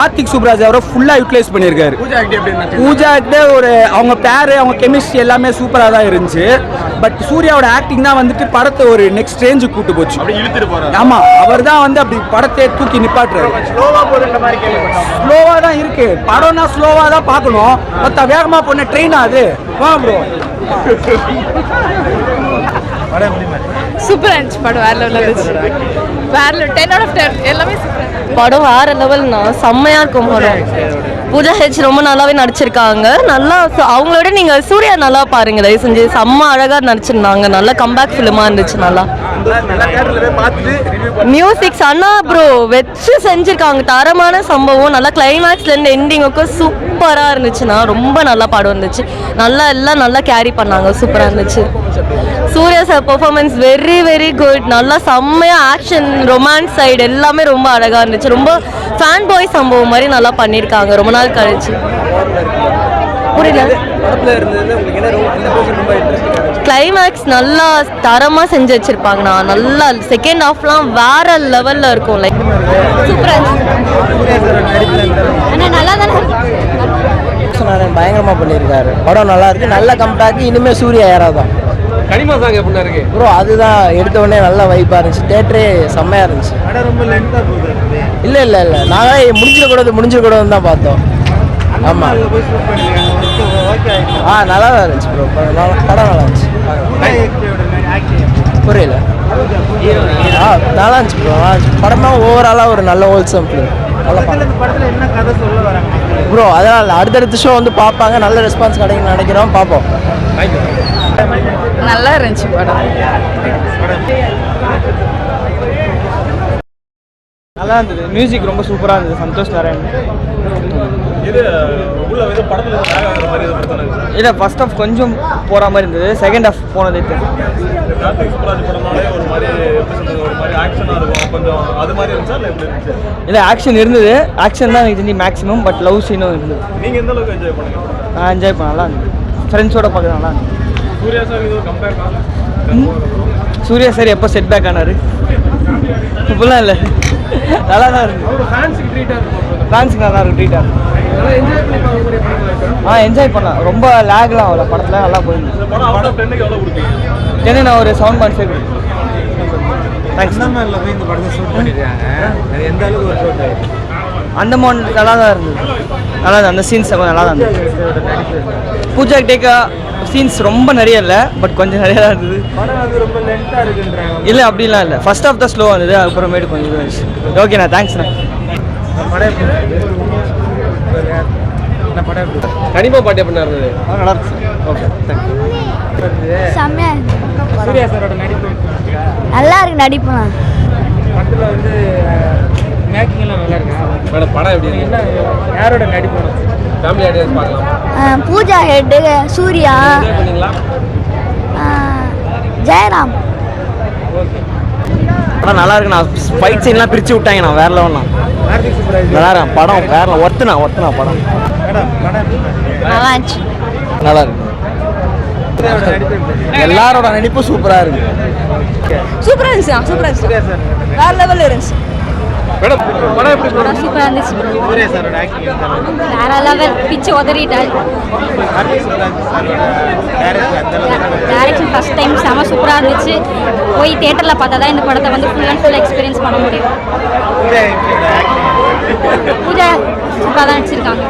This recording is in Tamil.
கார்த்திக் சுப்ராஜ் அவரை ஃபுல்லா யூட்டிலைஸ் பண்ணியிருக்காரு. பூஜாக்கிட்ட ஒரு அவங்க பேரு அவங்க கெமிஸ்ட்ரி எல்லாமே சூப்பராக தான் இருந்துச்சு. பட் சூர்யாவோட ஆக்டிங் தான் வந்துட்டு படத்தை ஒரு நெக்ஸ்ட் ரேஞ்சுக்கு கூட்டு போச்சு. ஆமா, அவர் தான் வந்து அப்படி படத்தை தூக்கி நிப்பாட்டுறாரு. ஸ்லோவா தான் இருக்கு படம்னா, ஸ்லோவா தான் பார்க்கணும். மொத்த வேகமா போன ட்ரெயின் அது வா ப்ரோ. சூப்பரா இருந்துச்சு படம். வேற லெவல்ல இருந்துச்சு. வேற 10 out of 10 எல்லாமே சூப்பரா இருந்துச்சு. படம் வேற லெவல்னா செம்மையா இருக்கும் படம். பூஜா ஹெச் ரொம்ப நல்லாவே நடிச்சிருக்காங்க. நல்லா அவங்களோட நீங்க சூர்யா நல்லா பாருங்க தயவு செஞ்சு. செம்ம அழகா நடிச்சிருந்தாங்க. நல்ல கம்பேக் ஃபிலிமா இருந்துச்சு. நல்லா மியூசிக்ஸ் அண்ணா ப்ரோ வச்சு செஞ்சிருக்காங்க. தரமான சம்பவம். நல்லா கிளைமேக்ஸ்ல இருந்து எண்டிங்குக்கும் சூப்பரா இருந்துச்சுன்னா ரொம்ப நல்லா படம் இருந்துச்சு. நல்லா எல்லாம் நல்லா கேரி பண்ணாங்க. சூப்பரா இருந்துச்சு. Suriya sir performance very very good. நல்லா செம்மையா ஆக்ஷன் ரொமான்ஸ் சைடு எல்லாமே ரொம்ப அழகா இருந்துச்சு. ரொம்ப ஃபேன் பாய் சம்பவம் மாதிரி நல்லா பண்ணியிருக்காங்க ரொம்ப நாள் கழிச்சு. புரியல. கிளைமேக்ஸ் நல்லா தரமா செஞ்சு வச்சிருப்பாங்க. நான் நல்லா செகண்ட் ஹாஃப்லாம் வேற லெவல்ல இருக்கும். லைக் சூப்பரா நல்லா தானே பயங்கரமா பண்ணியிருக்காரு. படம் நல்லா இருக்கு. நல்ல கம்பேக். இனிமே சூர்யா யாராதான் கனிமா சாங் எப்படி இருக்கு ப்ரோ? அதுதான் எடுத்த உடனே நல்ல வைப்பா இருந்துச்சு. தேட்டரே செம்மையா இருந்துச்சு. இல்ல இல்ல இல்ல நாங்களே முடிஞ்சிடக்கூடாதுன்னு தான் பார்த்தோம். ஆமா நல்லா தான் இருந்துச்சு ப்ரோ. படம் நல்லா இருந்துச்சு. புரியல. நல்லா இருந்துச்சு ப்ரோ. படமா ஓவராலா ஒரு நல்ல ஹோல்சம் ஃபிலிம். ப்ரோ அதனால அடுத்தடுத்த ஷோ வந்து பார்ப்பாங்க. நல்ல ரெஸ்பான்ஸ் கிடைக்குன்னு நினைக்கிறோம். பார்ப்போம். நல்லா இருந்துச்சு படம். நல்லா இருந்தது. மியூசிக் ரொம்ப சூப்பராக இருந்தது. சந்தோஷ் நாராயண். இல்லை ஃபர்ஸ்ட் ஆஃப் கொஞ்சம் போகிற மாதிரி இருந்தது. செகண்ட் ஆஃப் போனது இல்லை ஆக்ஷன் இருந்தது. ஆக்ஷன் தான் எனக்கு தெரிஞ்சு மேக்ஸிமம். பட் லவ் சீனும் இருந்தது. நான் என்ஜாய் பண்ண நல்லா இருந்தது. ஃப்ரெண்ட்ஸோட பார்க்க நல்லா இருந்தது. சூர்யா சார் எப்போ செட் பேக் ஆனார் இப்போலாம் இல்லை. நல்லா தான் இருக்கு. ஃபேன்ஸுக்கு நல்லா இருக்கும். ட்ரீட்டாக இருக்கும். என்ஜாய் பண்ணலாம். ரொம்ப லேக்லாம் ஆகல படத்தில். நல்லா போயிருந்துச்சு. நான் ஒரு 7.5 தேங்க்ஸ். அந்தமான் நல்லா தான் இருந்தது. நல்லா தான் அந்த சீன்ஸ் நல்லா தான் இருந்தது. பூஜா டேக்கா சீன்ஸ் ரொம்ப நிறைய இல்லை. பட் கொஞ்சம் நிறையா தான் இருந்தது. இல்லை அப்படிலாம் இல்லை. ஃபர்ஸ்ட் ஆஃப் தான் ஸ்லோவாக இருந்தது. அப்புறமேட்டு கொஞ்சம் இருந்துச்சு. ஓகேண்ணா தேங்க்ஸ்ண்ணா. கனிமா பாட்டு எப்படி இருந்தது? நல்லா இருக்கு. Okay thank you. செம்மையா சூர்யா சாரோட நடிப்பு நல்லா இருக்கு. நடிப்பு படத்தில் வந்து மேக்கிங் எல்லாம் நல்லா இருக்கு. மேடம் படம் எப்படி இருக்கு? யாரோட நடிப்பு ஃபேமிலி ஆடியன்ஸ் பார்க்கலாம். பூஜா ஹெட், சூர்யா, பண்ணீங்களா? ஜெயராம். படம் நல்லா இருக்கு. நான் ஃபைட் சீன்லாம் பிரித்து விட்டாங்க. நான் வேற லெவல்லாம் நல்லா இருக்கேன். படம் வேற ஒர்த்துனா படம் நல்லா இருந்துச்சு. நல்லா இருக்கு. எல்லாரோட நடிப்பும் சூப்பராக இருக்கு. சூப்பரா இருந்துச்சு. சூப்பரா இருந்துச்சு. வேற லெவல்ல இருந்துச்சு. மேடம் படம் எப்படி படம் சூப்பரா இருந்துச்சு. வேற லெவல். பிச்சு உதறிட்டாரு. டைரக்ஷன் ஃபர்ஸ்ட் டைம் செம சூப்பரா இருந்துச்சு. போய் தியேட்டர்ல பார்த்தா தான் இந்த படத்தை வந்து ஃபுல் அண்ட் ஃபுல் எக்ஸ்பீரியன்ஸ் பண்ண முடியும். பூஜா சூப்பராக தான் நடிச்சிருக்காங்க.